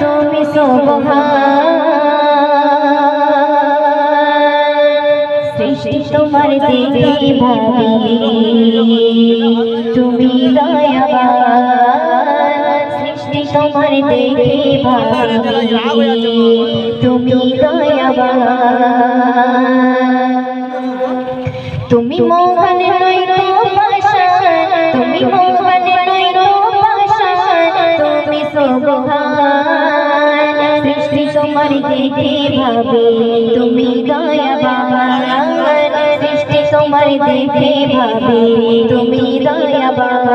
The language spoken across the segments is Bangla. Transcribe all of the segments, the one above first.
তুমি সুবহান সৃষ্টি তোমার দেখে ভাবি তুমি দয়াবান সৃষ্টি তোমার দেখে ভাবি তুমি দয়াবান তুমি মোহন নই পাশান তুমি মোহন নই পাশান তুমি সুবহান সৃষ্টি তোমার দেখে ভাবি তুমি দয়াবান সৃষ্টি তোমার দেখে ভাবি তুমি দয়াবান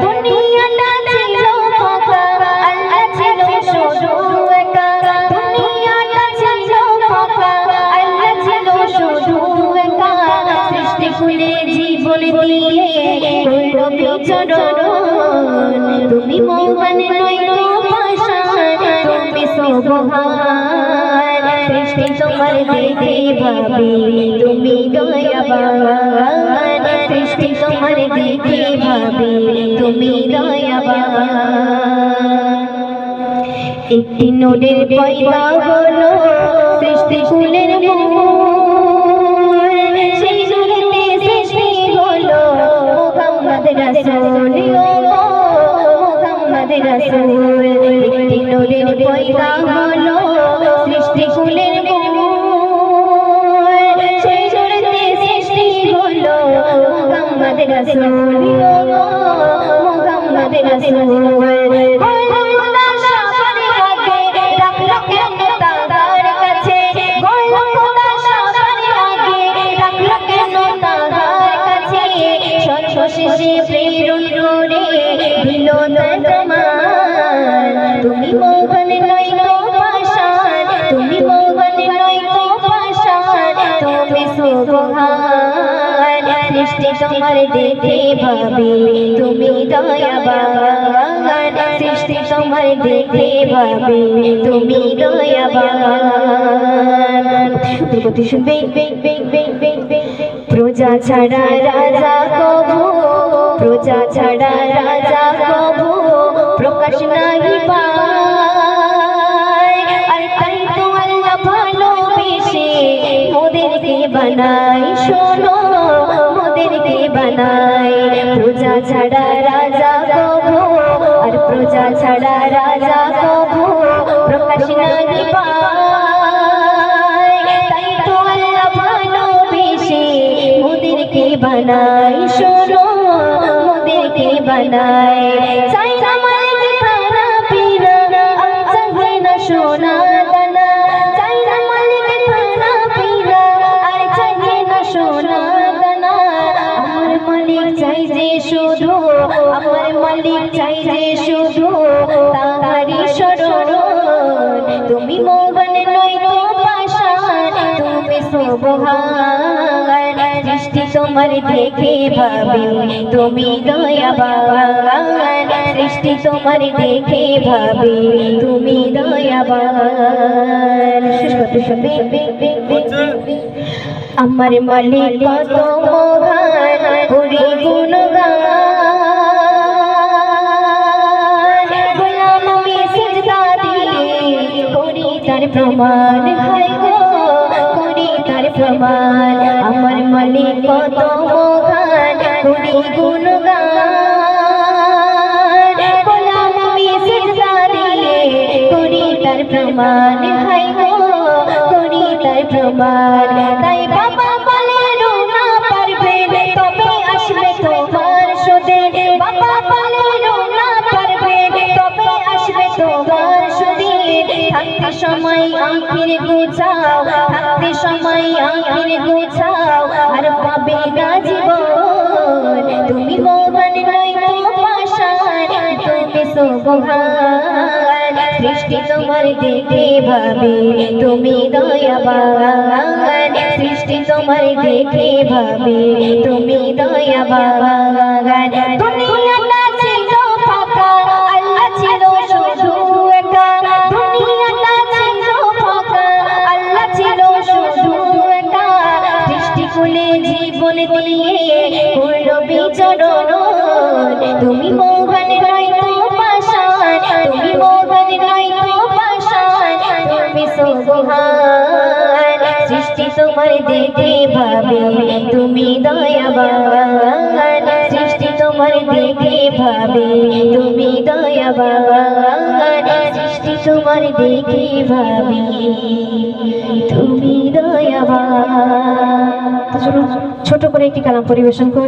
দুনিয়াটা ছিল ফাঁকা আল্লাহ ছিল শুধু একা দুনিয়াটা ছিল ফাঁকা আল্লাহ ছিল শুধু একা সৃষ্টি কুলে জীবন দিয়ে করলো বিচরণ তুমি মোহন নই পাশান তুমি সুবহান সৃষ্টি তোমার দেখে ভাবি তুমি দয়াবান সৃষ্টি তোমার দেখে ভাবি তুমি দয়াবান একটি নূরের পয়দা হলো সৃষ্টি কুলের মূল সেই নূরেতে সৃষ্টি হলো মুহাম্মদ রাসূল মুহাম্মদ রাসূল একটি নূরের পয়দা হলো সৃষ্টি কুলের মূল সেই নূরেতে সৃষ্টি হলো মুহাম্মদ রাসূল মুহাম্মদ রাসূল সর্বশেষে প্রেরণ করে দিল তোমার তুমি মোহন নই পাশান তুমি মোহন নই পাশান তুমি সুবহান সৃষ্টি তোমার দেখে ভাবি তুমি দয়াবান সৃষ্টি তোমার দেখে ভাবি তুমি দয়াবান প্রতি শুনবে প্রজা ছাড়া রাজা কবু প্রজা ছাড়া রাজা কবু প্রকাশ নাই পায় আর তাই তো আল্লাহ ভালোবেসে মোদেরকে বানাই শোনো মোদেরকে বানাই প্রজা ছাড়া রাজা কবু আর প্রজা ছাড়া রাজা কবু প্রকাশ নাই পায় তাই তো আল্লাহ ভালোবেসে মোদেরকে বানাই শোনো মোদেরকে বানাই চাই না মালিক খানা পিনা চাই না সোনা দানা চাই না মালিক খানা পিনা আর চাই না সোনা দানা আমার মালিক চাই যে শুধু আমার মালিক চাই যে শুধু তাহারি শরণ তুমি মোহন নই পাশান তুমি সুবহান সৃষ্টি তোমার দেখে ভাবি তুমি দয়াবান সৃষ্টি তোমার দেখে ভাবি তুমি দয়াবান আমার মালিক কত মহান করি গুণগান গোলাম আমি সিজদা দিয়ে করি তার প্রমাণ হায় গো করি তার প্রমাণ আমার মালিক কত মহান করি গুণগান গোলাম আমি সিজদা দিয়ে করি তার প্রমাণ হায় গো করি তার প্রমাণ তাই বাবা বলে রোনা পারবে তবে আসবে তোমার সুদে বাবা বলে রোনা পারবে তবে আসবে তোমার সুদে থাকতে সময় আঁখির গুছাও থাকতে সময় আঁখির গুছাও আর পাবে না জীবন তুমি মোহন নই পাশান তুমি সুবহান সৃষ্টি তোমার দেখে ভাবি তুমি দয়াবান সৃষ্টি তোমার দেখে ভাবি তুমি দয়াবান দুনিয়াটা ছিল ফাঁকা আল্লাহ ছিল শুধু একা দুনিয়াটা ছিল ফাঁকা আল্লাহ ছিল শুধু একা সৃষ্টি কুলে জীবন দিয়ে করলো বিচরণ তুমি মোহন নই পাশান তুমি মোহন নই সুবহান সৃষ্টি তোমার দেখে ভাবে তুমি দয়াবান সৃষ্টি তোমার দেখে ভাবে তুমি দয়াবান সৃষ্টি তোমার দেখে ভাবে তুমি দয়াবান। তো চলুন ছোট করে একটি কালাম পরিবেশন করি।